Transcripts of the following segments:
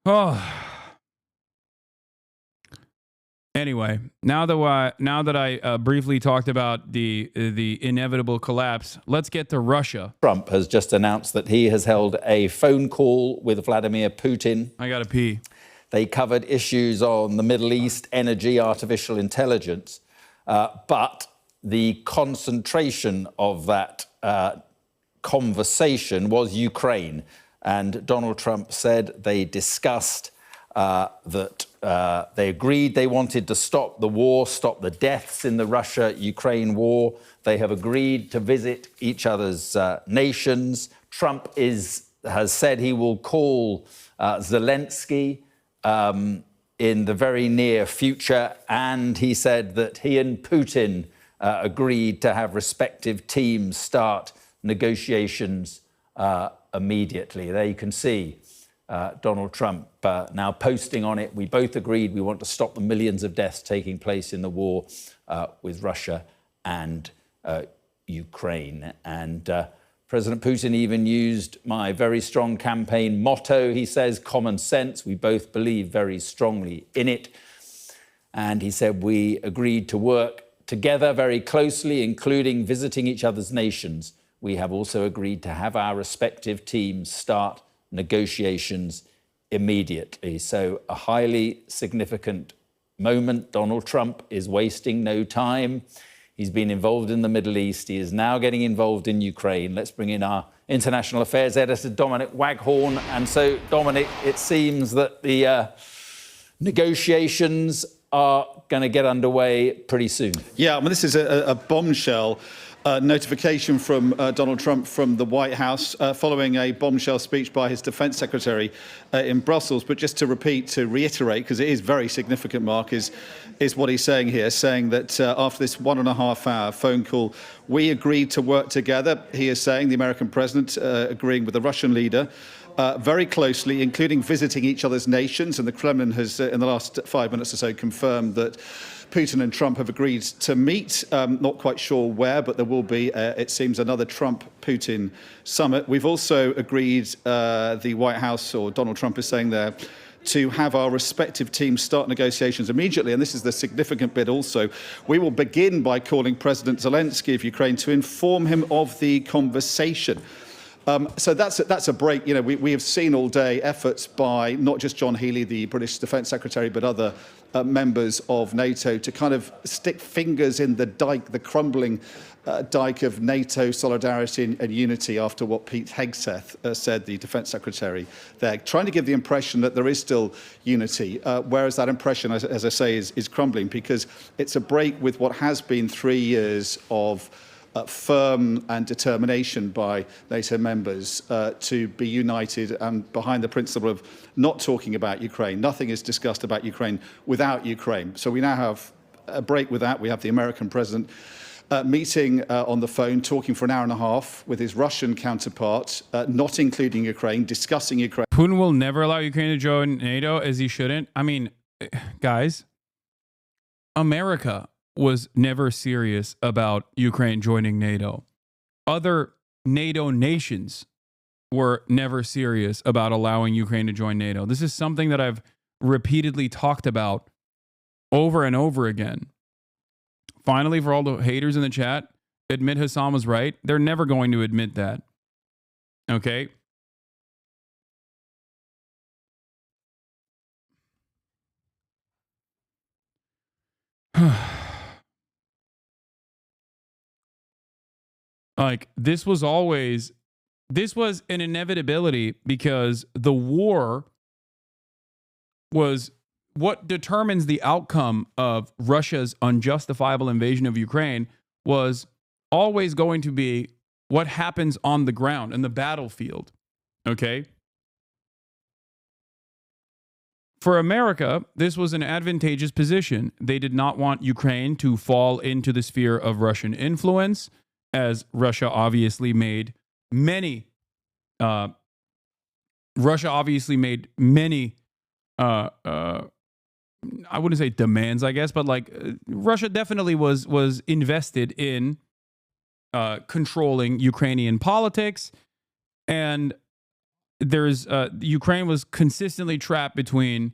Oh. Anyway, now that I briefly talked about the inevitable collapse, let's get to Russia. Trump has just announced that he has held a phone call with Vladimir Putin. I gotta pee. They covered issues on the Middle East, energy, artificial intelligence, but the concentration of that conversation was Ukraine. And Donald Trump said they discussed that they agreed they wanted to stop the war, stop the deaths in the Russia-Ukraine war. They have agreed to visit each other's nations. Trump has said he will call Zelensky in the very near future, and he said that he and Putin agreed to have respective teams start negotiations immediately. There you can see Donald Trump now posting on it. We both agreed we want to stop the millions of deaths taking place in the war with Russia and Ukraine. And President Putin even used my very strong campaign motto. He says, common sense. We both believe very strongly in it. And he said we agreed to work together very closely, including visiting each other's nations. We have also agreed to have our respective teams start negotiations immediately. So a highly significant moment. Donald Trump is wasting no time. He's been involved in the Middle East. He is now getting involved in Ukraine. Let's bring in our international affairs editor, Dominic Waghorn. And so, Dominic, it seems that the negotiations are going to get underway pretty soon. Yeah, I mean, this is a bombshell notification from Donald Trump from the White House following a bombshell speech by his defense secretary in Brussels. But just to reiterate, because it is very significant, Mark, is what he's saying here, saying that after this 1.5-hour phone call, we agreed to work together. He is saying, the American president agreeing with the Russian leader, very closely, including visiting each other's nations. And the Kremlin has, in the last 5 minutes or so, confirmed that Putin and Trump have agreed to meet. Not quite sure where, but there will be, it seems, another Trump-Putin summit. We've also agreed, the White House, or Donald Trump is saying there, to have our respective teams start negotiations immediately. And this is the significant bit also. We will begin by calling President Zelensky of Ukraine to inform him of the conversation. So that's a break. You know, we have seen all day efforts by not just John Healey, the British Defence Secretary, but other members of NATO to kind of stick fingers in the dike, the crumbling dike of NATO solidarity and unity after what Pete Hegseth said, the Defence Secretary there, trying to give the impression that there is still unity, whereas that impression, as I say, is crumbling because it's a break with what has been 3 years of firm and determination by NATO members to be united and behind the principle of not talking about Ukraine. Nothing is discussed about Ukraine without Ukraine. So we now have a break with that. We have the American president meeting on the phone, talking for an hour and a half with his Russian counterpart, not including Ukraine, discussing Ukraine. Putin will never allow Ukraine to join NATO, as he shouldn't. I mean, guys, America was never serious about Ukraine joining NATO. Other NATO nations were never serious about allowing Ukraine to join NATO. This is something that I've repeatedly talked about over and over again. Finally, for all the haters in the chat, admit Hassan was right. They're never going to admit that. Okay? Like, this was an inevitability because the war was what determines the outcome of Russia's unjustifiable invasion of Ukraine was always going to be what happens on the ground in the battlefield. Okay? For America, this was an advantageous position. They did not want Ukraine to fall into the sphere of Russian influence, as Russia obviously made many I wouldn't say demands, I guess, but like Russia definitely was invested in controlling Ukrainian politics. And Ukraine was consistently trapped between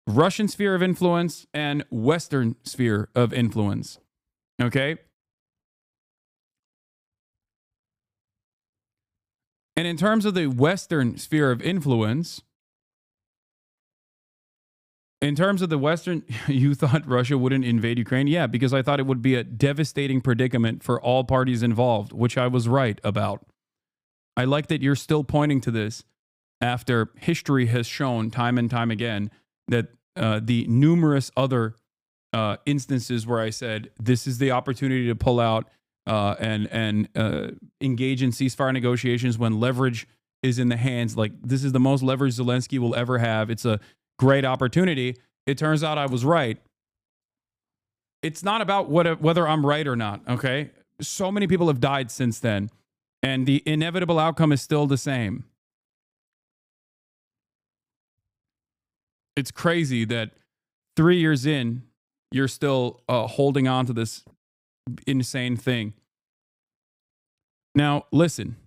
Russian sphere of influence and Western sphere of influence. Okay? And in terms of the Western sphere of influence, you thought Russia wouldn't invade Ukraine? Yeah, because I thought it would be a devastating predicament for all parties involved, which I was right about. I like that you're still pointing to this after history has shown time and time again that the numerous other instances where I said this is the opportunity to pull out and engage in ceasefire negotiations when leverage is in the hands. Like, this is the most leverage Zelensky will ever have. It's a great opportunity. It turns out I was right. It's not about whether I'm right or not, okay? So many people have died since then, and the inevitable outcome is still the same. It's crazy that 3 years in, you're still holding on to this insane thing. Now, listen.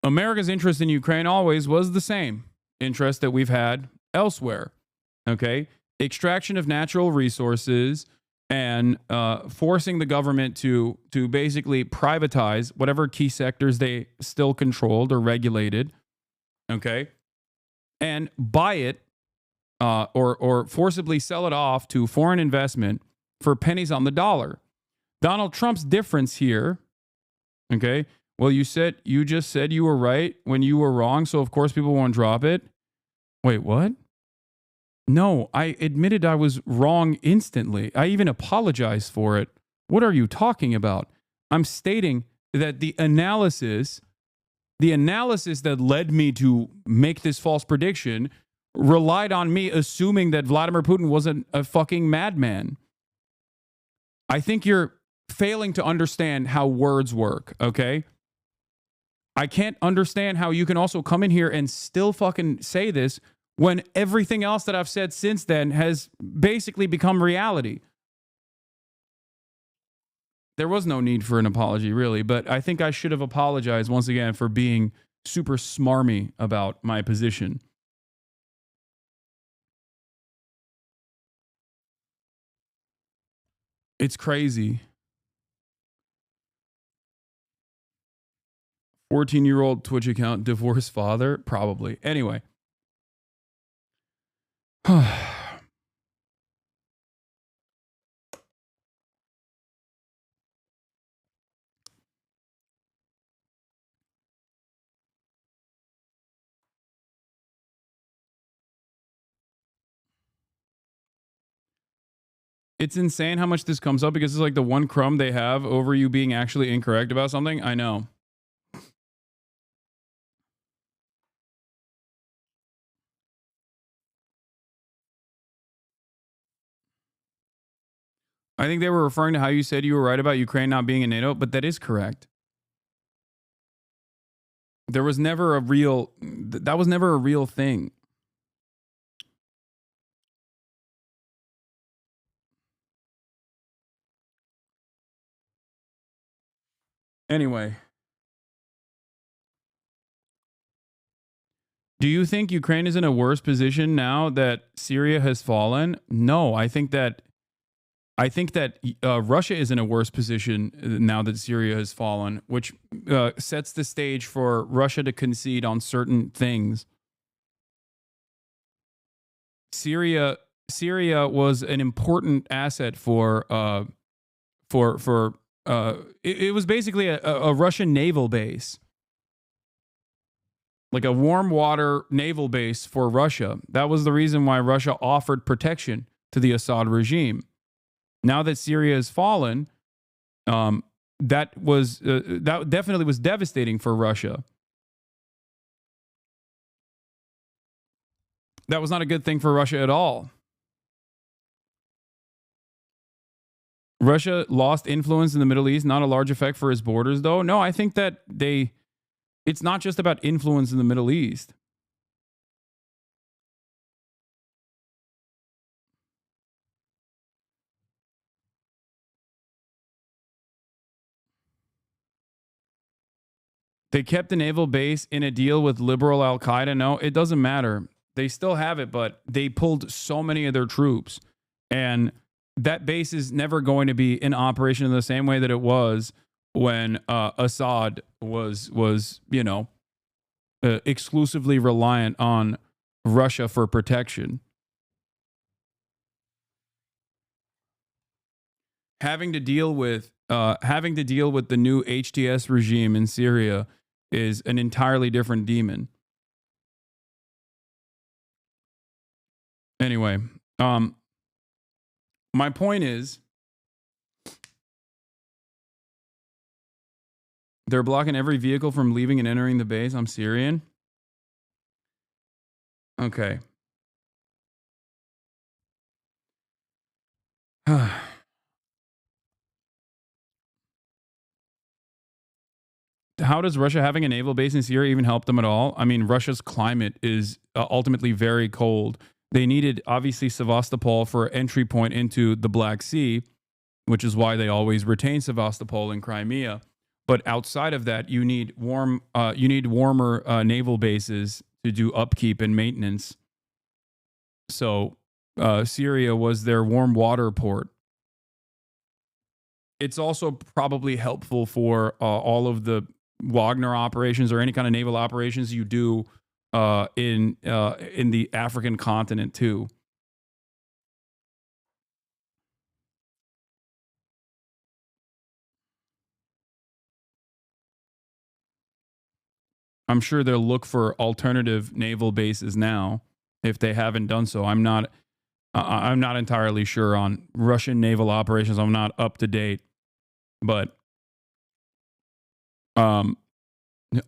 America's interest in Ukraine always was the same interest that we've had elsewhere. Okay? Extraction of natural resources and forcing the government to basically privatize whatever key sectors they still controlled or regulated. Okay? And buy it or forcibly sell it off to foreign investment for pennies on the dollar. Donald Trump's difference here, okay? Well, you just said you were right when you were wrong, so of course people won't drop it. Wait, what? No, I admitted I was wrong instantly. I even apologized for it. What are you talking about? I'm stating that the analysis that led me to make this false prediction relied on me assuming that Vladimir Putin wasn't a fucking madman. I think you're failing to understand how words work, okay? I can't understand how you can also come in here and still fucking say this when everything else that I've said since then has basically become reality. There was no need for an apology, really, but I think I should have apologized once again for being super smarmy about my position. It's crazy. 14-year-old Twitch account, divorced father? Probably. Anyway. It's insane how much this comes up because it's like the one crumb they have over you being actually incorrect about something. I know. I think they were referring to how you said you were right about Ukraine not being in NATO, but that is correct. There was never a real, that was never a real thing. Anyway. Do you think Ukraine is in a worse position now that Syria has fallen? No, I think that Russia is in a worse position now that Syria has fallen, which sets the stage for Russia to concede on certain things. Syria was an important asset for it was basically a Russian naval base, like a warm water naval base for Russia. That was the reason why Russia offered protection to the Assad regime. Now that Syria has fallen, that definitely was devastating for Russia. That was not a good thing for Russia at all. Russia lost influence in the Middle East, not a large effect for its borders, though. No, I think that it's not just about influence in the Middle East. They kept the naval base in a deal with liberal Al Qaeda. No, it doesn't matter. They still have it, but they pulled so many of their troops. And that base is never going to be in operation in the same way that it was when Assad was exclusively reliant on Russia for protection. Having to deal with the new HTS regime in Syria is an entirely different demon. Anyway, my point is they're blocking every vehicle from leaving and entering the base. I'm Syrian. Okay. How does Russia having a naval base in Syria even help them at all? I mean, Russia's climate is ultimately very cold. They needed, obviously, Sevastopol for entry point into the Black Sea, which is why they always retain Sevastopol and Crimea. But outside of that, you need warmer naval bases to do upkeep and maintenance. So Syria was their warm water port. It's also probably helpful for all of the Wagner operations or any kind of naval operations you do in the African continent too. I'm sure they'll look for alternative naval bases now if they haven't done so. I'm not entirely sure on Russian naval operations. I'm not up to date, but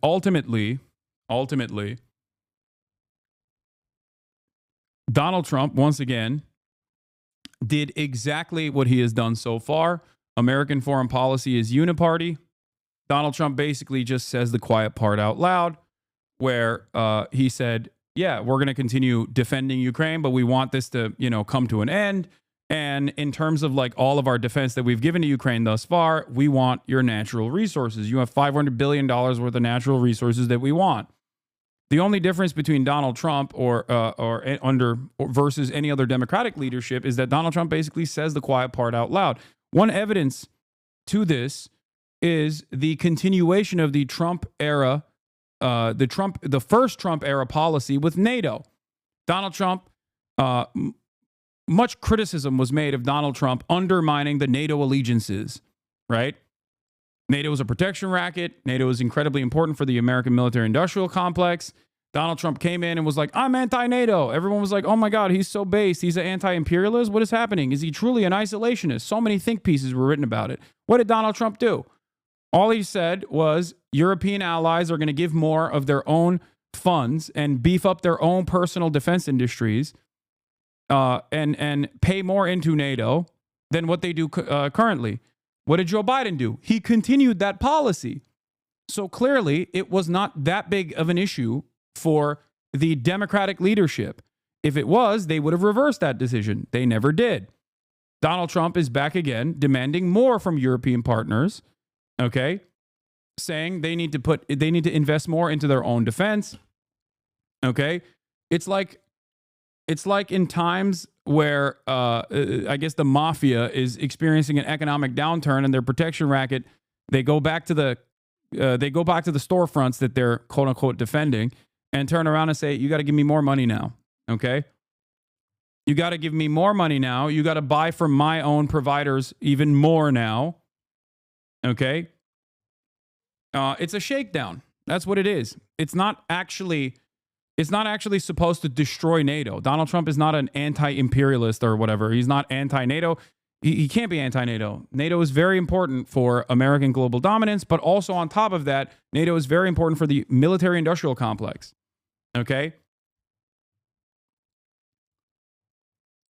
ultimately, Donald Trump, once again, did exactly what he has done so far. American foreign policy is uniparty. Donald Trump basically just says the quiet part out loud, where he said, yeah, we're going to continue defending Ukraine, but we want this to, come to an end. And in terms of like all of our defense that we've given to Ukraine thus far, we want your natural resources. You have $500 billion worth of natural resources that we want. The only difference between Donald Trump versus any other Democratic leadership is that Donald Trump basically says the quiet part out loud. One evidence to this is the continuation of the Trump era, the first Trump era policy with NATO. Donald Trump, much criticism was made of Donald Trump undermining the NATO allegiances, right? NATO is a protection racket. NATO is incredibly important for the American military-industrial complex. Donald Trump came in and was like, I'm anti-NATO. Everyone was like, oh my God, he's so based. He's an anti-imperialist. What is happening? Is he truly an isolationist? So many think pieces were written about it. What did Donald Trump do? All he said was European allies are going to give more of their own funds and beef up their own personal defense industries and pay more into NATO than what they do currently. What did Joe Biden do? He continued that policy. So clearly, it was not that big of an issue for the Democratic leadership. If it was, they would have reversed that decision. They never did. Donald Trump is back again, demanding more from European partners, okay? Saying they need to invest more into their own defense. Okay? It's like in times where I guess the mafia is experiencing an economic downturn and their protection racket, they go back to the storefronts that they're quote unquote defending and turn around and say, you got to give me more money now. Okay? You got to give me more money now. You got to buy from my own providers even more now. Okay? It's a shakedown. That's what it is. It's not actually supposed to destroy NATO. Donald Trump is not an anti-imperialist or whatever. He's not anti-NATO. He can't be anti-NATO. NATO is very important for American global dominance, but also on top of that, NATO is very important for the military-industrial complex. Okay?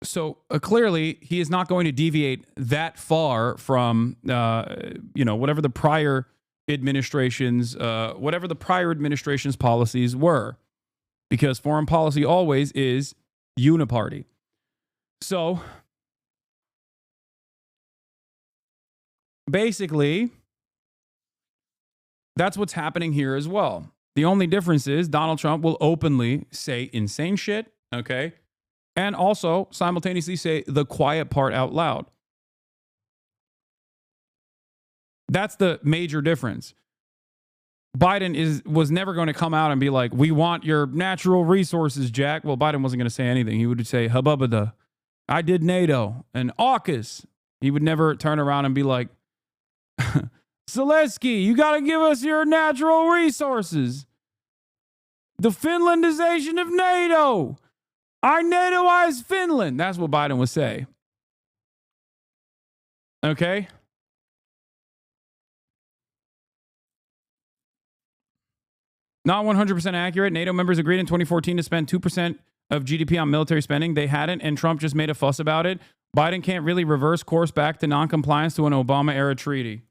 So clearly, he is not going to deviate that far from, whatever the prior administration's policies were, because foreign policy always is uniparty. So basically, That's what's happening here as well. The only difference is Donald Trump will openly say insane shit, okay? And also simultaneously say the quiet part out loud. That's the major difference. Biden was never going to come out and be like, we want your natural resources, Jack. Well, Biden wasn't going to say anything. He would say, hubbubba, I did NATO and AUKUS. He would never turn around and be like, Zelensky, you got to give us your natural resources. The Finlandization of NATO. I NATOize Finland. That's what Biden would say. Okay? Not 100% accurate. NATO members agreed in 2014 to spend 2% of GDP on military spending. They hadn't, and Trump just made a fuss about it. Biden can't really reverse course back to noncompliance to an Obama-era treaty.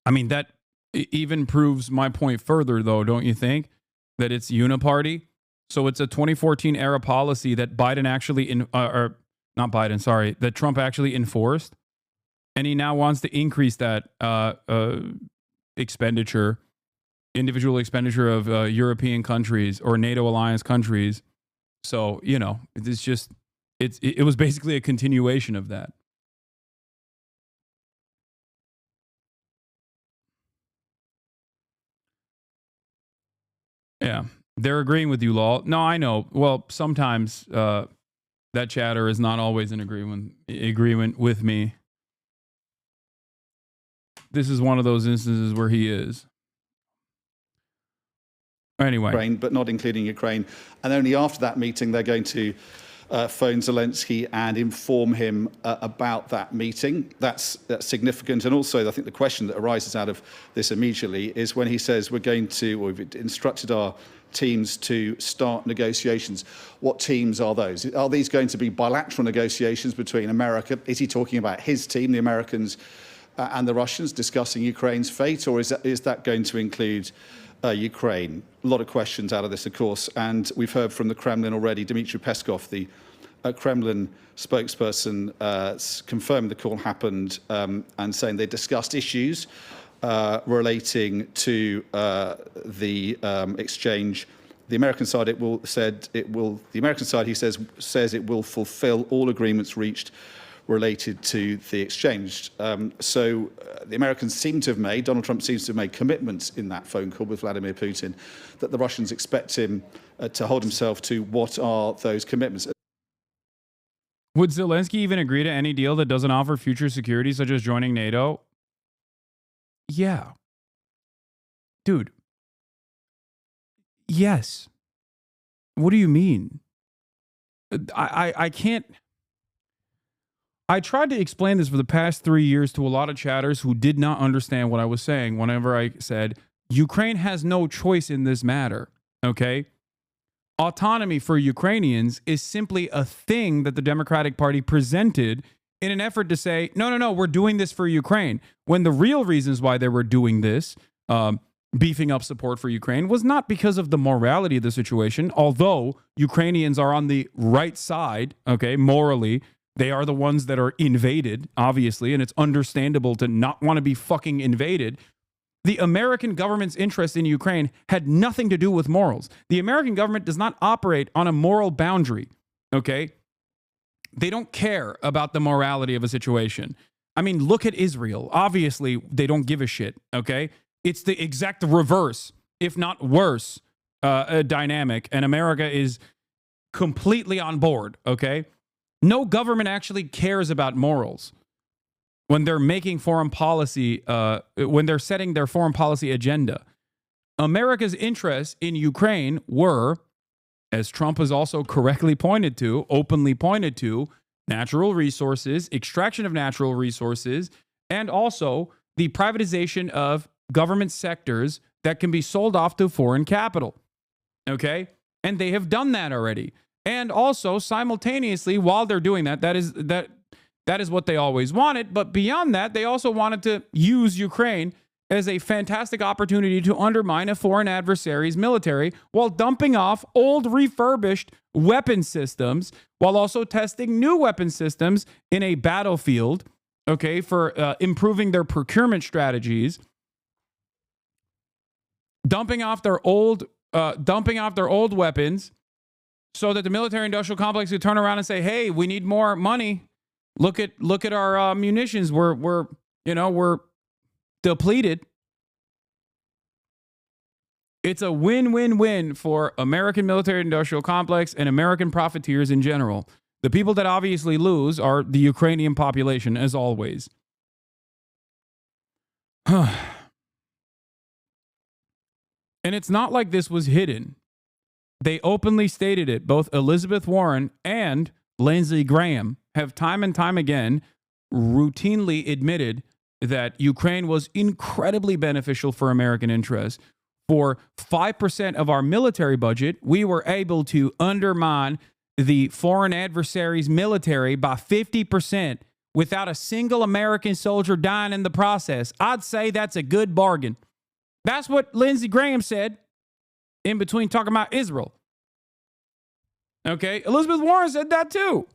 I mean, that even proves my point further, though, don't you think? That it's uniparty. So it's a 2014 era policy that Biden actually, that Trump actually enforced. And he now wants to increase that expenditure, individual expenditure of European countries or NATO alliance countries. So, you know, it's just, it was basically a continuation of that. Yeah, they're agreeing with you, Law. No, I know. Well, sometimes that chatter is not always in agreement with me. This is one of those instances where he is. Anyway. Ukraine, but not including Ukraine. And only after that meeting, they're going to phone Zelensky and inform him about that meeting. That's significant. And also, I think the question that arises out of this immediately is when he says we've instructed our teams to start negotiations. What teams are those? Are these going to be bilateral negotiations between America? Is he talking about his team, the Americans, and the Russians discussing Ukraine's fate, or is that going to include Ukraine? A lot of questions out of this, of course, and we've heard from the Kremlin already. Dmitry Peskov, the Kremlin spokesperson, confirmed the call happened and saying they discussed issues relating to the exchange. The American side, he says it will fulfill all agreements reached related to the exchange. So the Americans seem to have made, Donald Trump seems to have made commitments in that phone call with Vladimir Putin that the Russians expect him to hold himself to. What are those commitments? Would Zelensky even agree to any deal that doesn't offer future security, such as joining NATO? Yeah. Dude. Yes. What do you mean? I can't... I tried to explain this for the past 3 years to a lot of chatters who did not understand what I was saying whenever I said, Ukraine has no choice in this matter, okay? Autonomy for Ukrainians is simply a thing that the Democratic Party presented in an effort to say, no, we're doing this for Ukraine. When the real reasons why they were doing this, beefing up support for Ukraine, was not because of the morality of the situation, although Ukrainians are on the right side, okay, morally. They are the ones that are invaded, obviously, and it's understandable to not want to be fucking invaded. The American government's interest in Ukraine had nothing to do with morals. The American government does not operate on a moral boundary, okay? They don't care about the morality of a situation. I mean, look at Israel. Obviously, they don't give a shit, okay? It's the exact reverse, if not worse, dynamic, and America is completely on board, okay? No government actually cares about morals when they're making foreign policy, when they're setting their foreign policy agenda. America's interests in Ukraine were, as Trump has also correctly pointed to, openly pointed to, natural resources, extraction of natural resources, and also the privatization of government sectors that can be sold off to foreign capital. Okay? And they have done that already. And also, simultaneously, while they're doing that, that is what they always wanted. But beyond that, they also wanted to use Ukraine as a fantastic opportunity to undermine a foreign adversary's military while dumping off old refurbished weapon systems, while also testing new weapon systems in a battlefield okay, for improving their procurement strategies, dumping off their old weapons, so that the military-industrial complex could turn around and say, "Hey, we need more money. Look at our munitions. We're depleted." It's a win-win-win for American military-industrial complex and American profiteers in general. The people that obviously lose are the Ukrainian population, as always. And it's not like this was hidden. They openly stated it. Both Elizabeth Warren and Lindsey Graham have time and time again routinely admitted that Ukraine was incredibly beneficial for American interests. For 5% of our military budget, we were able to undermine the foreign adversary's military by 50% without a single American soldier dying in the process. I'd say that's a good bargain. That's what Lindsey Graham said in between talking about Israel. Okay, Elizabeth Warren said that too.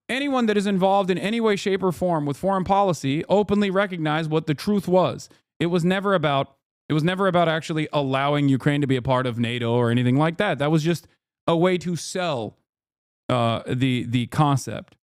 Anyone that is involved in any way, shape, or form with foreign policy openly recognized what the truth was. It was never about actually allowing Ukraine to be a part of NATO or anything like that. That was just a way to sell the concept.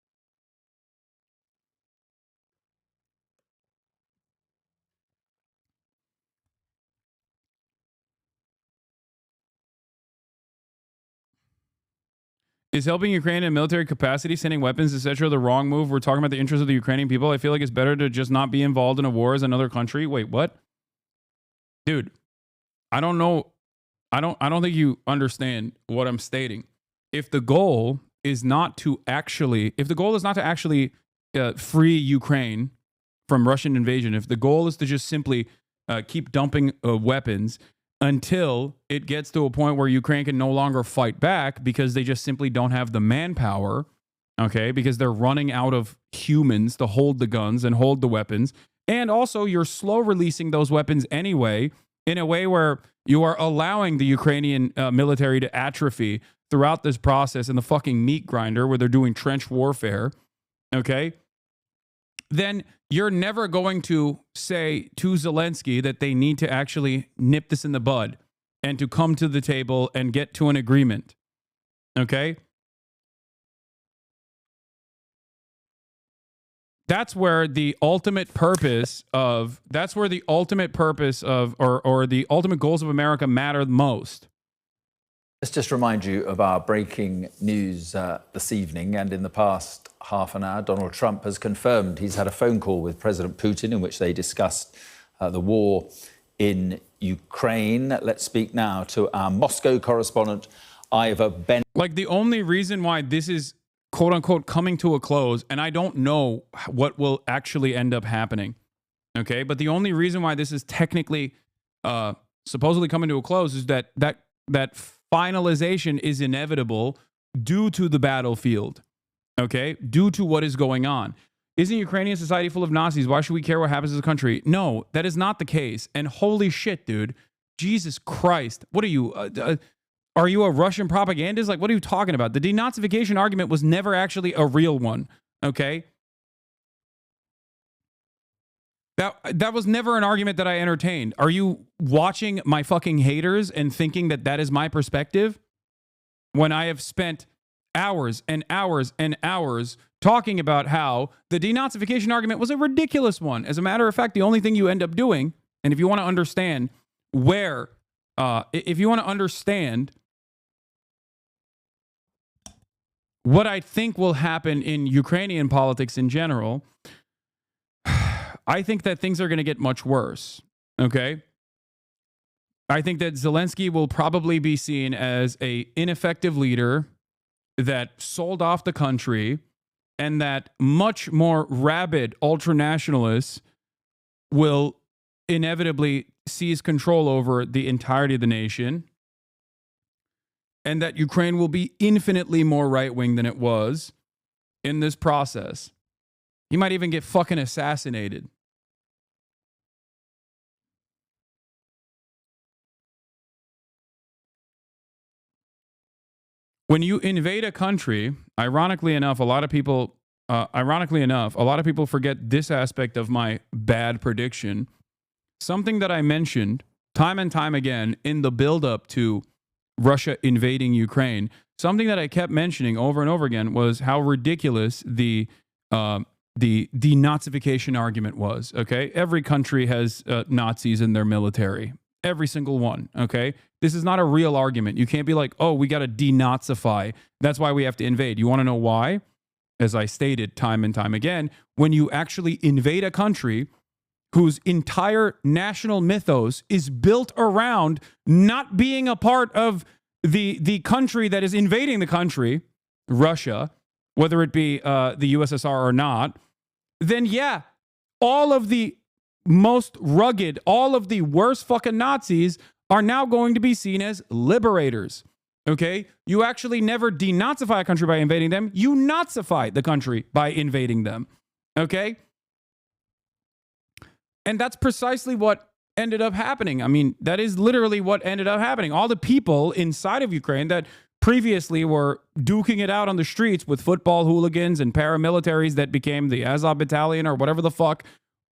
Is helping Ukraine in military capacity, sending weapons, etc., the wrong move? We're talking about the interests of the Ukrainian people. I feel like it's better to just not be involved in a war as another country. Wait, what? Dude, I don't know. I don't think you understand what I'm stating. If the goal is not to actually free Ukraine from Russian invasion, if the goal is to just simply keep dumping weapons until it gets to a point where Ukraine can no longer fight back because they just simply don't have the manpower, okay, because they're running out of humans to hold the guns and hold the weapons. And also, you're slow releasing those weapons anyway in a way where you are allowing the Ukrainian military to atrophy throughout this process in the fucking meat grinder where they're doing trench warfare, okay? Then you're never going to say to Zelensky that they need to actually nip this in the bud and to come to the table and get to an agreement. Okay? That's where the ultimate purpose of or the ultimate goals of America matter most. Let's just remind you of our breaking news this evening. And in the past half an hour, Donald Trump has confirmed he's had a phone call with President Putin in which they discussed the war in Ukraine. Let's speak now to our Moscow correspondent, Ivor Ben. Like, the only reason why this is quote unquote coming to a close, and I don't know what will actually end up happening, okay? But the only reason why this is technically supposedly coming to a close is that finalization is inevitable due to the battlefield, okay? Due to what is going on. Isn't Ukrainian society full of Nazis? Why should we care what happens to the country? No, that is not the case. And holy shit, dude. Jesus Christ. What are you? Are you a Russian propagandist? Like, what are you talking about? The denazification argument was never actually a real one, okay? That was never an argument that I entertained. Are you watching my fucking haters and thinking that that is my perspective? When I have spent hours and hours and hours talking about how the denazification argument was a ridiculous one. As a matter of fact, the only thing you end up doing, and if you want to understand if you want to understand what I think will happen in Ukrainian politics in general, I think that things are going to get much worse, okay? I think that Zelensky will probably be seen as an ineffective leader that sold off the country, and that much more rabid ultranationalists will inevitably seize control over the entirety of the nation, and that Ukraine will be infinitely more right-wing than it was in this process. He might even get fucking assassinated. When you invade a country, ironically enough, a lot of people ironically enough, a lot of people forget this aspect of my bad prediction. Something that I mentioned time and time again in the buildup to Russia invading Ukraine, something that I kept mentioning over and over again was how ridiculous the denazification argument was. Okay, every country has Nazis in their military, every single one. Okay, this is not a real argument. You can't be like, oh, we got to denazify. That's why we have to invade. You want to know why? As I stated time and time again, when you actually invade a country whose entire national mythos is built around not being a part of the country that is invading the country, Russia, whether it be the USSR or not, then yeah, all of the most rugged, all of the worst fucking Nazis are now going to be seen as liberators. Okay? You actually never denazify a country by invading them. You Nazify the country by invading them. Okay? And that's precisely what ended up happening. I mean, that is literally what ended up happening. All the people inside of Ukraine that previously were duking it out on the streets with football hooligans and paramilitaries that became the Azov Battalion or whatever the fuck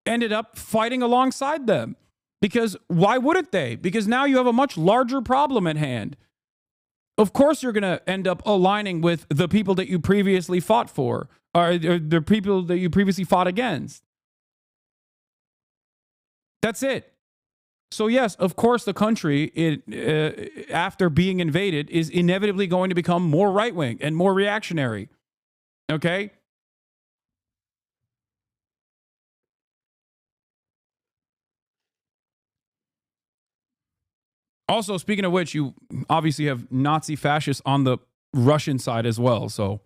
ended up fighting alongside them. Because why wouldn't they? Because now you have a much larger problem at hand. Of course, you're going to end up aligning with the people that you previously fought for, or the people that you previously fought against. That's it. So yes, of course, the country, after being invaded, is inevitably going to become more right-wing and more reactionary. Okay? Also, speaking of which, you obviously have Nazi fascists on the Russian side as well. So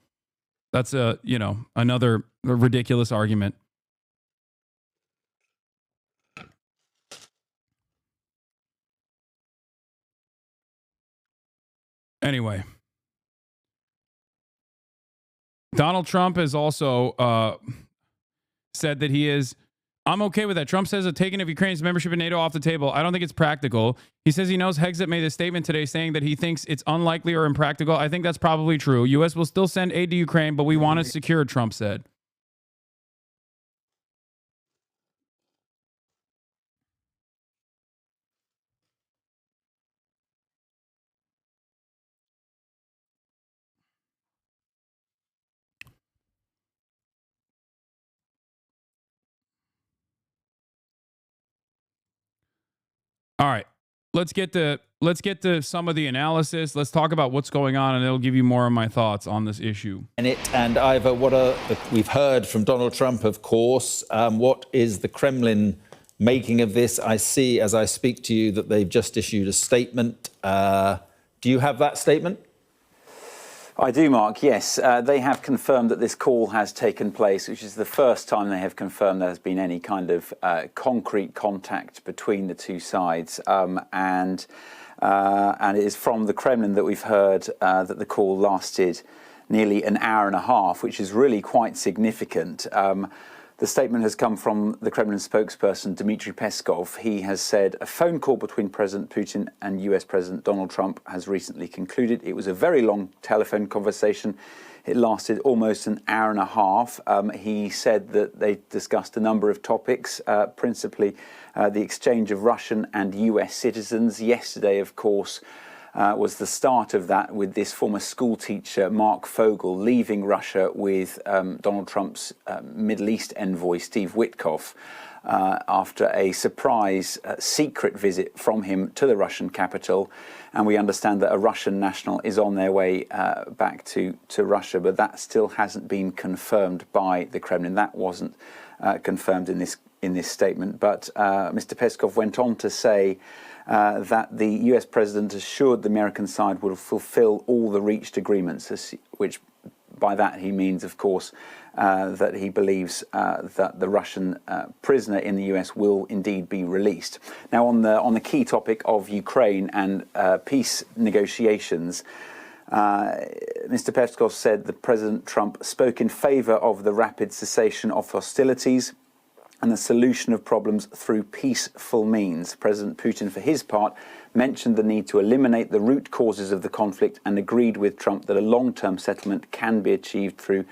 that's another ridiculous argument. Anyway, Donald Trump has also said that I'm okay with that. Trump says the taking of Ukraine's membership in NATO off the table. I don't think it's practical. He says he knows Hexit made a statement today saying that he thinks it's unlikely or impractical. I think that's probably true. U.S. will still send aid to Ukraine, but we want it secure, Trump said. All right. Let's get to some of the analysis. Let's talk about what's going on, and it'll give you more of my thoughts on this issue. And Ivor, we've heard from Donald Trump, of course. What is the Kremlin making of this? I see, as I speak to you, that they've just issued a statement. Do you have that statement? I do, Mark, yes. They have confirmed that this call has taken place, which is the first time they have confirmed there has been any kind of concrete contact between the two sides. And it is from the Kremlin that we've heard that the call lasted nearly an hour and a half, which is really quite significant. The statement has come from the Kremlin spokesperson, Dmitry Peskov. He has said a phone call between President Putin and US President Donald Trump has recently concluded. It was a very long telephone conversation. It lasted almost an hour and a half. He said that they discussed a number of topics, principally the exchange of Russian and US citizens. Yesterday, of course, was the start of that, with this former school teacher, Mark Fogel, leaving Russia with Donald Trump's Middle East envoy, Steve Witkoff, after a surprise secret visit from him to the Russian capital. And we understand that a Russian national is on their way back to Russia, but that still hasn't been confirmed by the Kremlin. That wasn't confirmed in this statement. But Mr. Peskov went on to say that the US president assured the American side would fulfill all the reached agreements, which by that he means, of course, that he believes that the Russian prisoner in the US will indeed be released. Now, on the key topic of Ukraine and peace negotiations, Mr. Peskov said that President Trump spoke in favor of the rapid cessation of hostilities and the solution of problems through peaceful means. President Putin, for his part, mentioned the need to eliminate the root causes of the conflict and agreed with Trump that a long-term settlement can be achieved through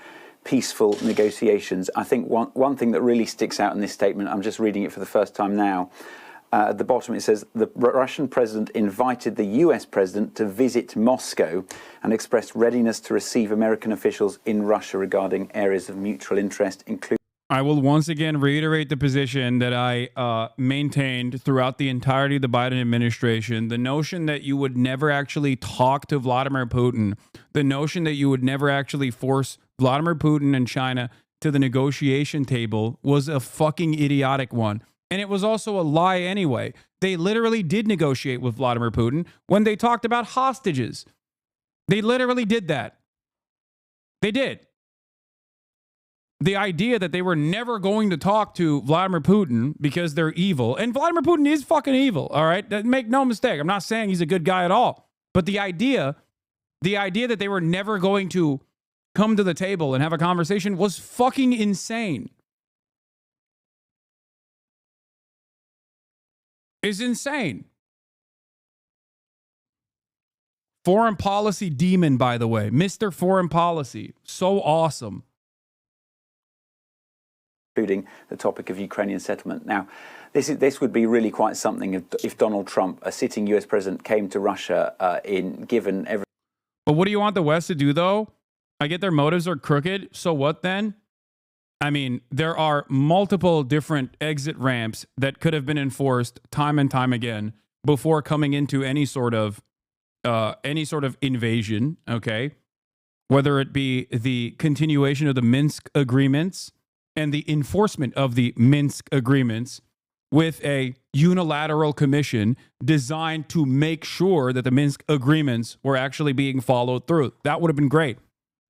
peaceful negotiations. I think one thing that really sticks out in this statement, I'm just reading it for the first time now, at the bottom it says, the Russian president invited the US president to visit Moscow and expressed readiness to receive American officials in Russia regarding areas of mutual interest, including... I will once again reiterate the position that I maintained throughout the entirety of the Biden administration. The notion that you would never actually talk to Vladimir Putin, the notion that you would never actually force Vladimir Putin and China to the negotiation table was a fucking idiotic one. And it was also a lie anyway. They literally did negotiate with Vladimir Putin when they talked about hostages. They literally did that. They did. The idea that they were never going to talk to Vladimir Putin because they're evil, and Vladimir Putin is fucking evil, all right? Make no mistake. I'm not saying he's a good guy at all. But the idea that they were never going to come to the table and have a conversation was fucking insane. It's insane. Foreign policy demon, by the way. Mr. Foreign Policy. So awesome. Including the topic of Ukrainian settlement. Now, this would be really quite something if Donald Trump, a sitting US president, came to Russia given every... But what do you want the West to do, though? I get their motives are crooked. So what then? I mean, there are multiple different exit ramps that could have been enforced time and time again before coming into any sort of invasion, okay? Whether it be the continuation of the Minsk agreements and the enforcement of the Minsk agreements with a unilateral commission designed to make sure that the Minsk agreements were actually being followed through. That would have been great,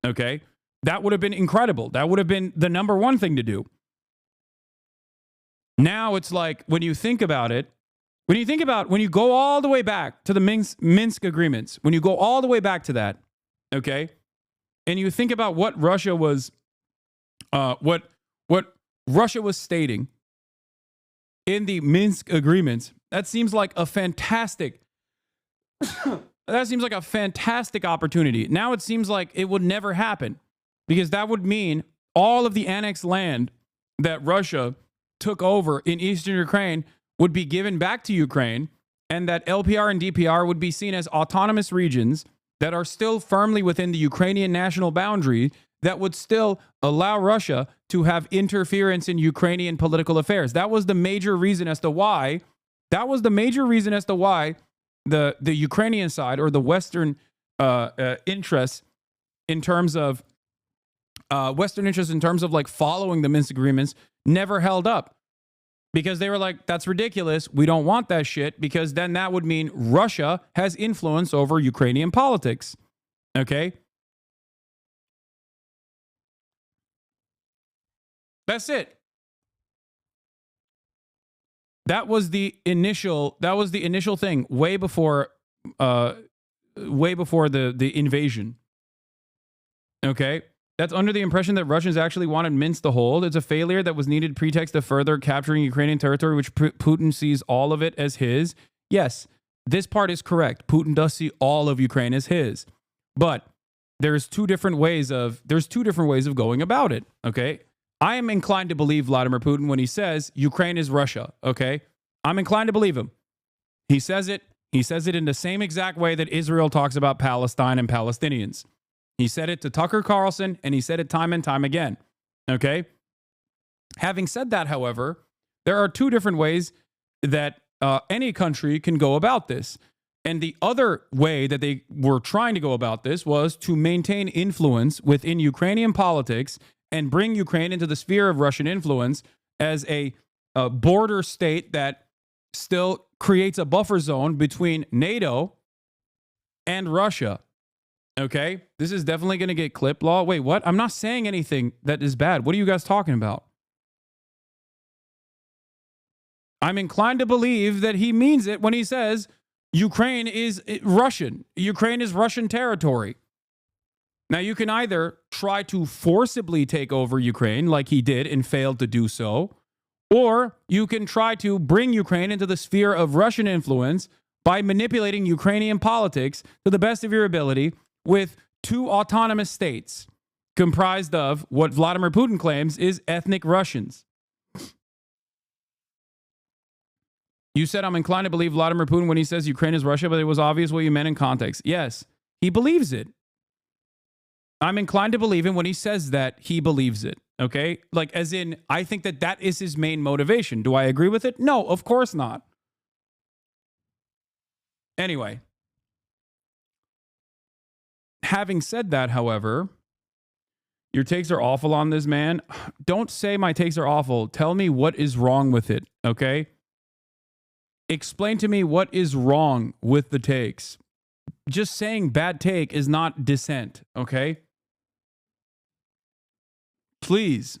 okay? That would have been incredible. That would have been the number one thing to do. Now it's like, when you think about it, when you go all the way back to the Minsk agreements, when you go all the way back to that, okay, and you think about what Russia was, what Russia was stating in the Minsk agreements, that seems like a fantastic opportunity. Now it seems like it would never happen, because that would mean all of the annexed land that Russia took over in eastern Ukraine would be given back to Ukraine, and that LPR and DPR would be seen as autonomous regions that are still firmly within the Ukrainian national boundary, that would still allow Russia to have interference in Ukrainian political affairs. That was the major reason as to why the Ukrainian side, or the Western interests in terms of like following the Minsk agreements, never held up. Because they were like, that's ridiculous. We don't want that shit, because then that would mean Russia has influence over Ukrainian politics. Okay? That's it. That was the initial thing way before the invasion. Okay? That's under the impression that Russians actually wanted Minsk to hold. It's a failure that was needed pretext of further capturing Ukrainian territory, which Putin sees all of it as his. Yes, this part is correct. Putin does see all of Ukraine as his. But there's two different ways of going about it, okay? I am inclined to believe Vladimir Putin when he says Ukraine is Russia, okay? I'm inclined to believe him. He says it in the same exact way that Israel talks about Palestine and Palestinians. He said it to Tucker Carlson, and he said it time and time again, okay? Having said that, however, there are two different ways that any country can go about this. And the other way that they were trying to go about this was to maintain influence within Ukrainian politics and bring Ukraine into the sphere of Russian influence as a border state that still creates a buffer zone between NATO and Russia. Okay? This is definitely going to get clip law. Wait, what? I'm not saying anything that is bad. What are you guys talking about? I'm inclined to believe that he means it when he says Ukraine is Russian. Ukraine is Russian territory. Now, you can either try to forcibly take over Ukraine like he did and failed to do so, or you can try to bring Ukraine into the sphere of Russian influence by manipulating Ukrainian politics to the best of your ability with two autonomous states. comprised of what Vladimir Putin claims is ethnic Russians. You said I'm inclined to believe Vladimir Putin when he says Ukraine is Russia, but it was obvious what you meant in context. Yes, he believes it. I'm inclined to believe him when he says that he believes it. Okay? Like, as in, I think that that is his main motivation. Do I agree with it? No, of course not. Anyway. Having said that, however, your takes are awful on this man. Don't say my takes are awful. Tell me what is wrong with it. Okay? Explain to me what is wrong with the takes. Just saying bad take is not dissent, okay? Please.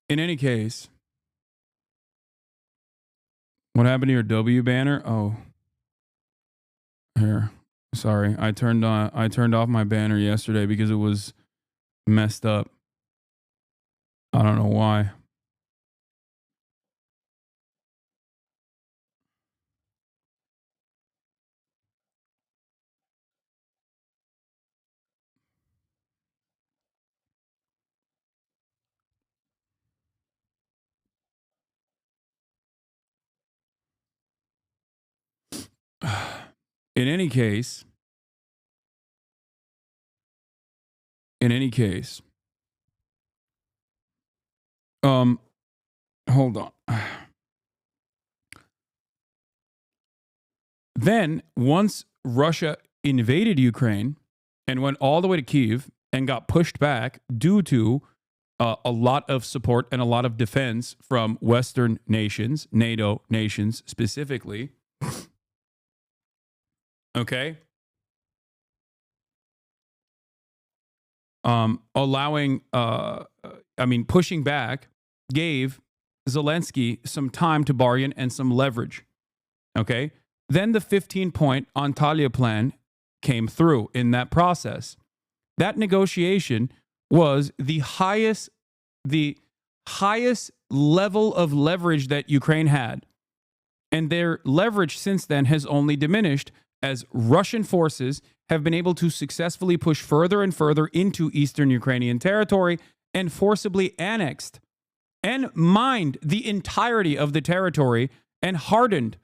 In any case, what happened to your W banner? Oh. Here. Sorry. I turned off my banner yesterday because it was messed up. I don't know why. In any case, hold on. Then, once Russia invaded Ukraine and went all the way to Kyiv and got pushed back due to a lot of support and a lot of defense from Western nations, NATO nations specifically, okay, pushing back gave Zelensky some time to bargain and some leverage, okay? Then the 15-point Antalya plan came through in that process. That negotiation was the highest level of leverage that Ukraine had. And their leverage since then has only diminished as Russian forces have been able to successfully push further and further into eastern Ukrainian territory and forcibly annexed and mined the entirety of the territory and hardened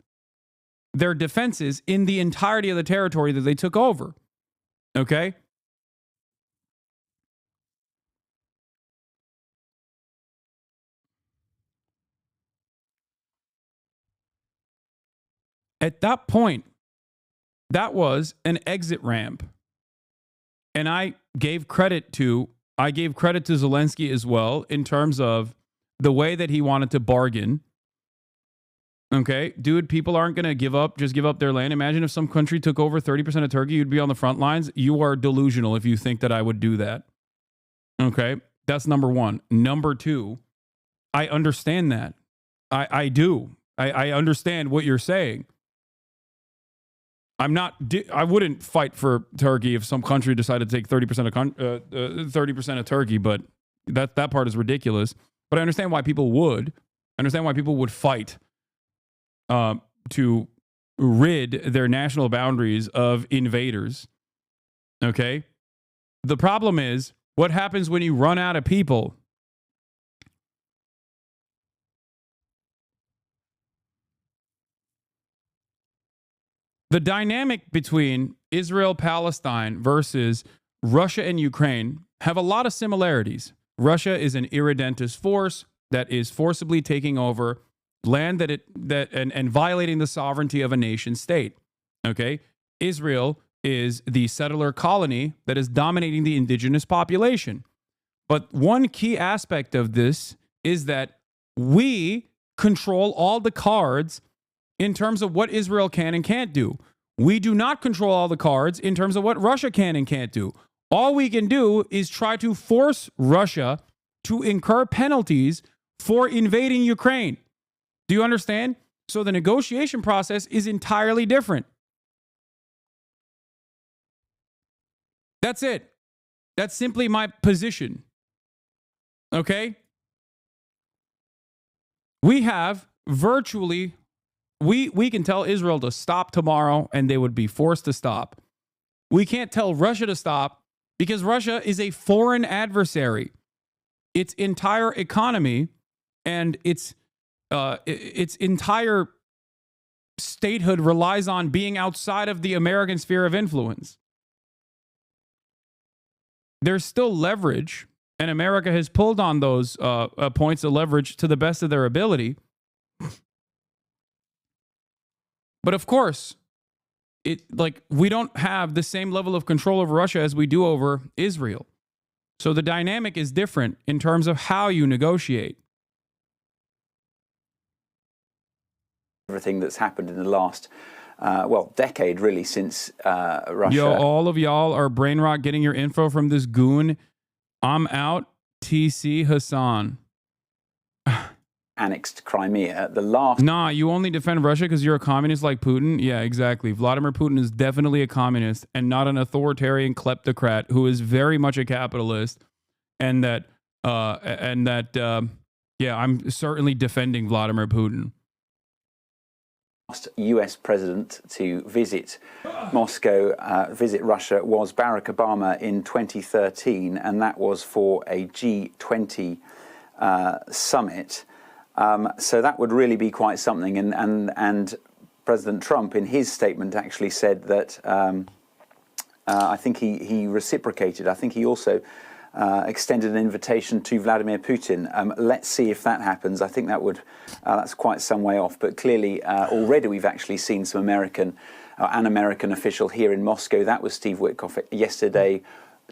their defenses in the entirety of the territory that they took over. Okay? At that point, that was an exit ramp. And I gave credit to Zelensky as well in terms of the way that he wanted to bargain. Okay, dude, people aren't going to give up their land. Imagine if some country took over 30% of Turkey, you'd be on the front lines. You are delusional if you think that I would do that. Okay, that's number one. Number two, I understand that. I do. I understand what you're saying. I wouldn't fight for Turkey if some country decided to take 30% of Turkey, but that part is ridiculous. But I understand why people would. I understand why people would fight to rid their national boundaries of invaders. Okay? The problem is, what happens when you run out of people? The dynamic between Israel, Palestine versus Russia and Ukraine have a lot of similarities. Russia is an irredentist force that is forcibly taking over land and violating the sovereignty of a nation state. Okay? Israel is the settler colony that is dominating the indigenous population. But one key aspect of this is that we control all the cards in terms of what Israel can and can't do. We do not control all the cards in terms of what Russia can and can't do. All we can do is try to force Russia to incur penalties for invading Ukraine. Do you understand? So the negotiation process is entirely different. That's it. That's simply my position. Okay? We have virtually, we can tell Israel to stop tomorrow and they would be forced to stop. We can't tell Russia to stop because Russia is a foreign adversary. Its entire economy and its entire statehood relies on being outside of the American sphere of influence. There's still leverage, and America has pulled on those points of leverage to the best of their ability. But of course, we don't have the same level of control over Russia as we do over Israel. So the dynamic is different in terms of how you negotiate. Everything that's happened in the last, decade really since Russia. Yo, all of y'all are brain rot getting your info from this goon. I'm out. TC Hassan. Annexed Crimea. The last. Nah, you only defend Russia because you're a communist like Putin? Yeah, exactly. Vladimir Putin is definitely a communist and not an authoritarian kleptocrat who is very much a capitalist. And I'm certainly defending Vladimir Putin. Last US president to visit Moscow, visit Russia, was Barack Obama in 2013, and that was for a G20 summit. So that would really be quite something. And President Trump, in his statement, actually said that I think he reciprocated. I think he also extended an invitation to Vladimir Putin. Let's see if that happens. I think that's quite some way off. But clearly, already we've actually seen an American official here in Moscow. That was Steve Witkoff yesterday,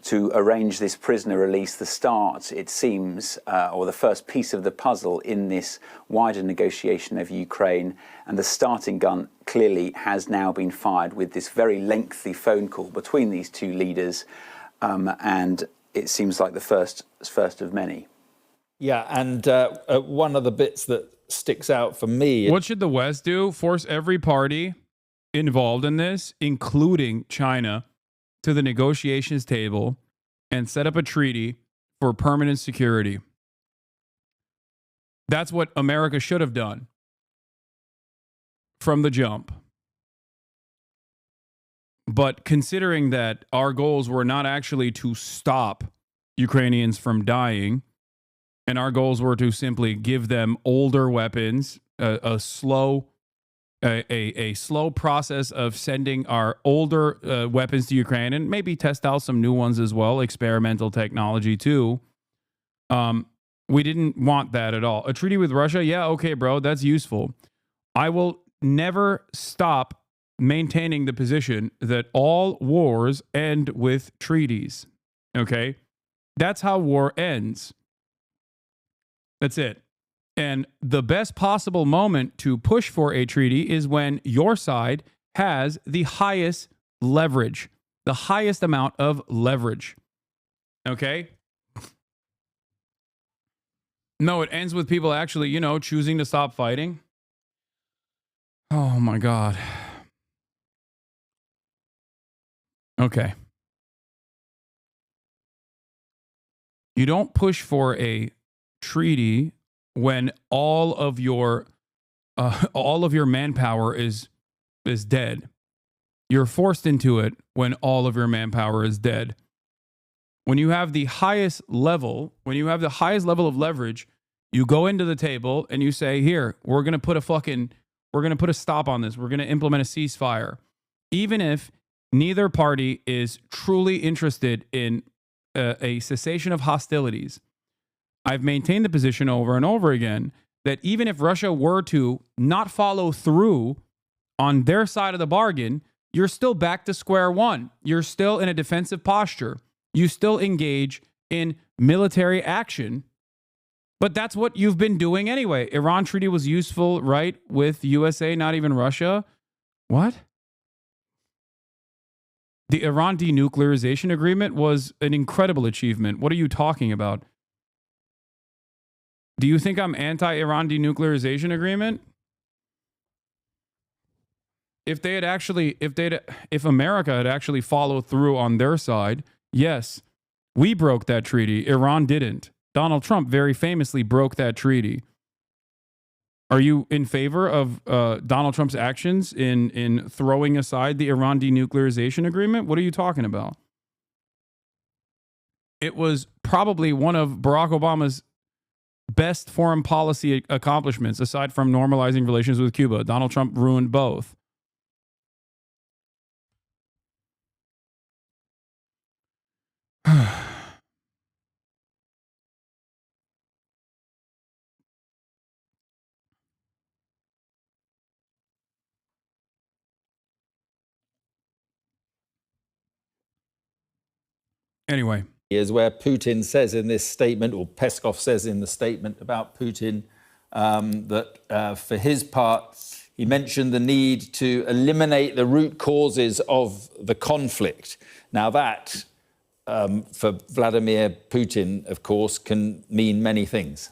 to arrange this prisoner release. The start, it seems, or the first piece of the puzzle in this wider negotiation of Ukraine. And the starting gun clearly has now been fired with this very lengthy phone call between these two leaders. And it seems like the first of many. Yeah, and one of the bits that sticks out for me. What should the West do? Force every party involved in this, including China, to the negotiations table and set up a treaty for permanent security. That's what America should have done from the jump. But considering that our goals were not actually to stop Ukrainians from dying, and our goals were to simply give them older weapons, a slow process of sending our older weapons to Ukraine, and maybe test out some new ones as well, experimental technology too. We didn't want that at all. A treaty with Russia, yeah, okay, bro, that's useful. I will never stop maintaining the position that all wars end with treaties. Okay? That's how war ends. That's it. And the best possible moment to push for a treaty is when your side has the highest leverage, the highest amount of leverage. Okay? No, it ends with people actually, choosing to stop fighting. Oh my God. Okay. You don't push for a treaty when all of your manpower is dead. You're forced into it when all of your manpower is dead. When you have the highest level, of leverage, you go into the table and you say, "Here, we're going to put a stop on this. We're going to implement a ceasefire." Even if neither party is truly interested in a cessation of hostilities. I've maintained the position over and over again that even if Russia were to not follow through on their side of the bargain, you're still back to square one. You're still in a defensive posture. You still engage in military action. But that's what you've been doing anyway. Iran treaty was useful, right? With USA, not even Russia. What? The Iran denuclearization agreement was an incredible achievement. What are you talking about? Do you think I'm anti-Iran denuclearization agreement? If America had actually followed through on their side, yes, we broke that treaty. Iran didn't. Donald Trump very famously broke that treaty. Are you in favor of Donald Trump's actions in throwing aside the Iran denuclearization agreement? What are you talking about? It was probably one of Barack Obama's best foreign policy accomplishments, aside from normalizing relations with Cuba. Donald Trump ruined both. Anyway. Is where Putin says in this statement, or Peskov says in the statement about Putin, that for his part, he mentioned the need to eliminate the root causes of the conflict. Now that, for Vladimir Putin, of course, can mean many things.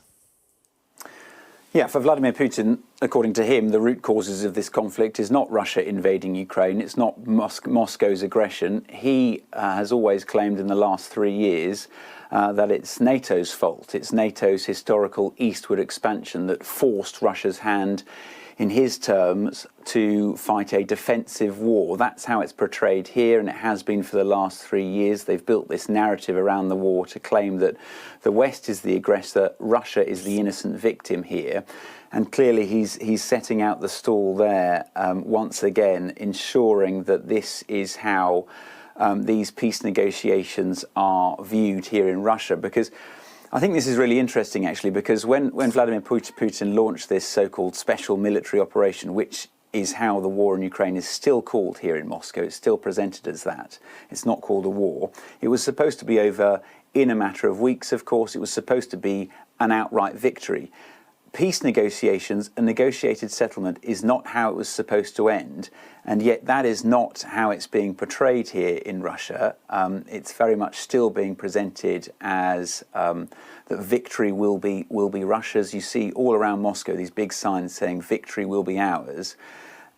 Yeah, for Vladimir Putin, according to him, the root causes of this conflict is not Russia invading Ukraine. It's not Moscow's aggression. He has always claimed in the last 3 years that it's NATO's fault. It's NATO's historical eastward expansion that forced Russia's hand, in his terms, to fight a defensive war. That's how it's portrayed here, and it has been for the last 3 years. They've built this narrative around the war to claim that the West is the aggressor, Russia is the innocent victim here. And clearly he's setting out the stall there, once again, ensuring that this is how these peace negotiations are viewed here in Russia. Because I think this is really interesting, actually, because when Vladimir Putin launched this so-called special military operation, which is how the war in Ukraine is still called here in Moscow, it's still presented as that. It's not called a war. It was supposed to be over in a matter of weeks, of course. It was supposed to be an outright victory. Peace negotiations, a negotiated settlement, is not how it was supposed to end, and yet that is not how it's being portrayed here in Russia. It's very much still being presented as that victory will be Russia's. You see all around Moscow these big signs saying victory will be ours,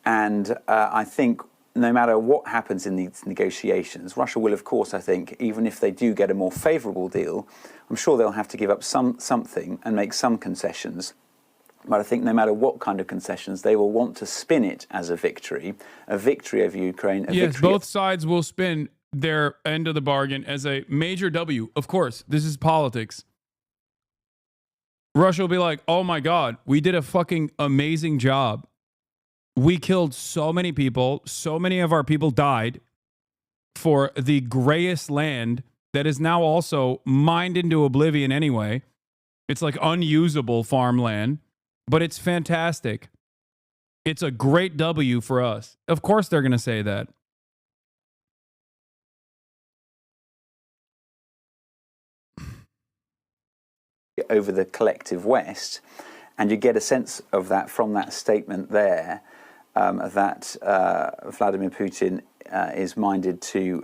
and I think no matter what happens in these negotiations, Russia will, of course, I think, even if they do get a more favourable deal, I'm sure they'll have to give up something and make some concessions. But I think no matter what kind of concessions, they will want to spin it as a victory over Ukraine. Yes, both sides will spin their end of the bargain as a major W. Of course, this is politics. Russia will be like, oh my God, we did a fucking amazing job. We killed so many people. So many of our people died for the grayest land that is now also mined into oblivion anyway. It's like unusable farmland. But it's fantastic. It's a great W for us. Of course they're going to say that. Over the collective West, and you get a sense of that from that statement there, that Vladimir Putin is minded to,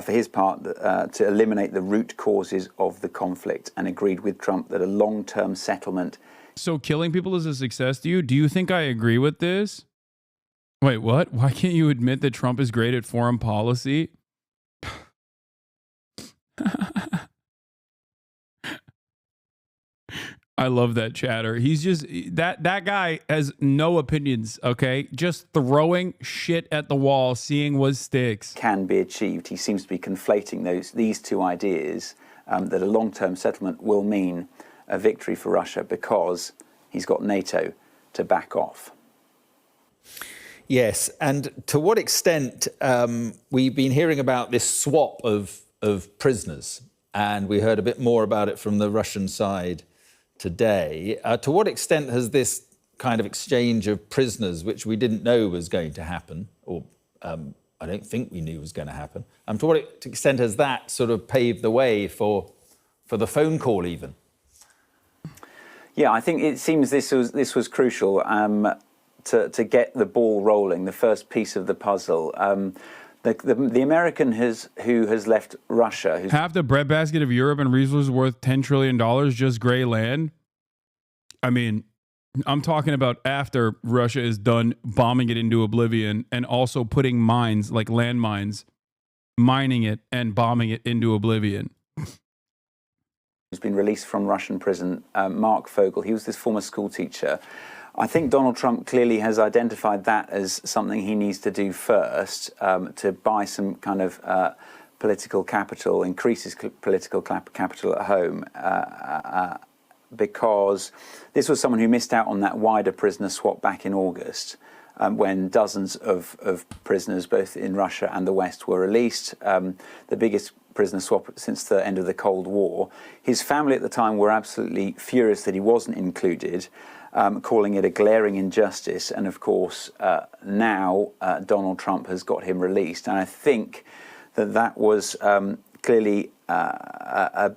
for his part, to eliminate the root causes of the conflict, and agreed with Trump that a long-term settlement. So killing people is a success to you? Do you think I agree with this? Wait, what? Why can't you admit that Trump is great at foreign policy? I love that chatter. He's just, that guy has no opinions, okay? Just throwing shit at the wall, seeing what sticks. Can be achieved. He seems to be conflating these two ideas, that a long-term settlement will mean a victory for Russia because he's got NATO to back off. Yes, and to what extent we've been hearing about this swap of prisoners, and we heard a bit more about it from the Russian side today. To what extent has this kind of exchange of prisoners, which we didn't know was going to happen, or I don't think we knew was going to happen, to what extent has that sort of paved the way for the phone call even? Yeah, I think it seems this was crucial to get the ball rolling, the first piece of the puzzle. The American who has left Russia, half the breadbasket of Europe and resources worth $10 trillion, just gray land. I mean, I'm talking about after Russia is done bombing it into oblivion and also putting mines like landmines, mining it and bombing it into oblivion. who's been released from Russian prison, Mark Fogel. He was this former school teacher. I think Donald Trump clearly has identified that as something he needs to do first, to buy some kind of political capital, increase his political capital at home, because this was someone who missed out on that wider prisoner swap back in August, when dozens of prisoners, both in Russia and the West, were released. The biggest prisoner swap since the end of the Cold War. His family at the time were absolutely furious that he wasn't included, calling it a glaring injustice. And of course, now Donald Trump has got him released. And I think that was clearly a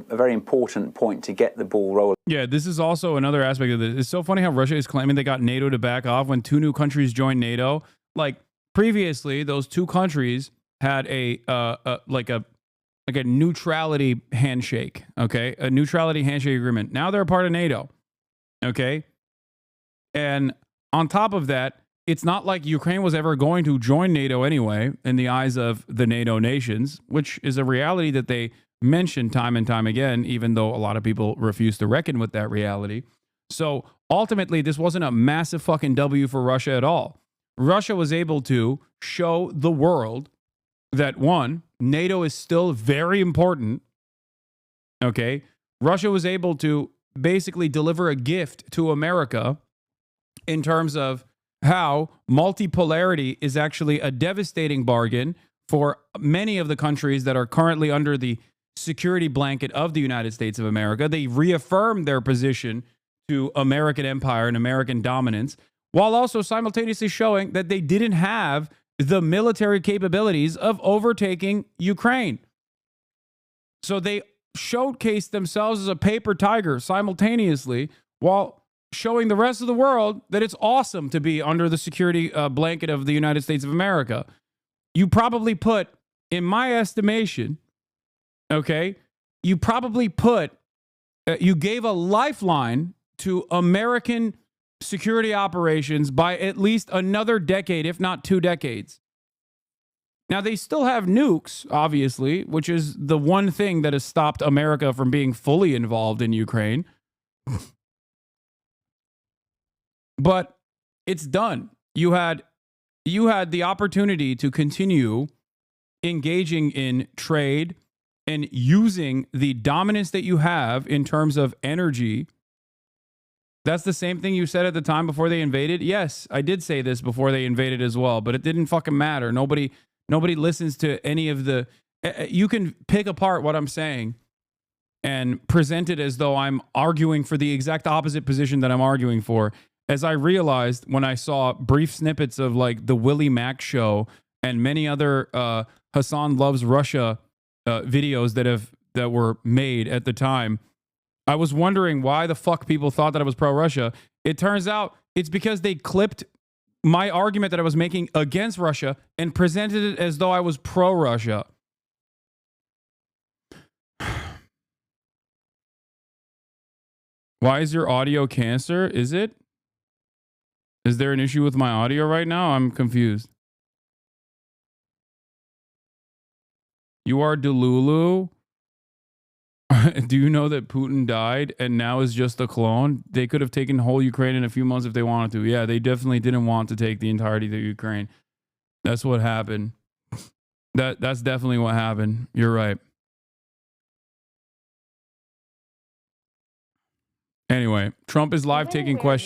very important point to get the ball rolling. Yeah, this is also another aspect of this. It's so funny how Russia is claiming they got NATO to back off when 2 new countries joined NATO. Like previously, those 2 countries had a neutrality handshake, okay? A neutrality handshake agreement. Now they're a part of NATO, okay? And on top of that, it's not like Ukraine was ever going to join NATO anyway, in the eyes of the NATO nations, which is a reality that they mention time and time again, even though a lot of people refuse to reckon with that reality. So ultimately, this wasn't a massive fucking W for Russia at all. Russia was able to show the world that, one, NATO is still very important, okay? Russia was able to basically deliver a gift to America in terms of how multipolarity is actually a devastating bargain for many of the countries that are currently under the security blanket of the United States of America. They reaffirmed their position to American empire and American dominance, while also simultaneously showing that they didn't have the military capabilities of overtaking Ukraine. So they showcased themselves as a paper tiger simultaneously, while showing the rest of the world that it's awesome to be under the security blanket of the United States of America. You probably put, in my estimation, okay, you probably put, you gave a lifeline to American security operations by at least another decade, if not 2 decades. Now, they still have nukes, obviously, which is the one thing that has stopped America from being fully involved in Ukraine. But it's done. You had the opportunity to continue engaging in trade and using the dominance that you have in terms of energy. That's the same thing you said at the time before they invaded. Yes, I did say this before they invaded as well, but it didn't fucking matter. Nobody listens to any of the... You can pick apart what I'm saying and present it as though I'm arguing for the exact opposite position that I'm arguing for. As I realized when I saw brief snippets of like the Willie Mack show and many other Hassan Loves Russia videos that were made at the time, I was wondering why the fuck people thought that I was pro-Russia. It turns out it's because they clipped my argument that I was making against Russia and presented it as though I was pro-Russia. Why is your audio cancer? Is it? Is there an issue with my audio right now? I'm confused. You are Delulu? Do you know that Putin died and now is just a clone? They could have taken whole Ukraine in a few months if they wanted to. Yeah, they definitely didn't want to take the entirety of Ukraine. That's what happened. That's definitely what happened. You're right. Anyway, Trump is live taking questions.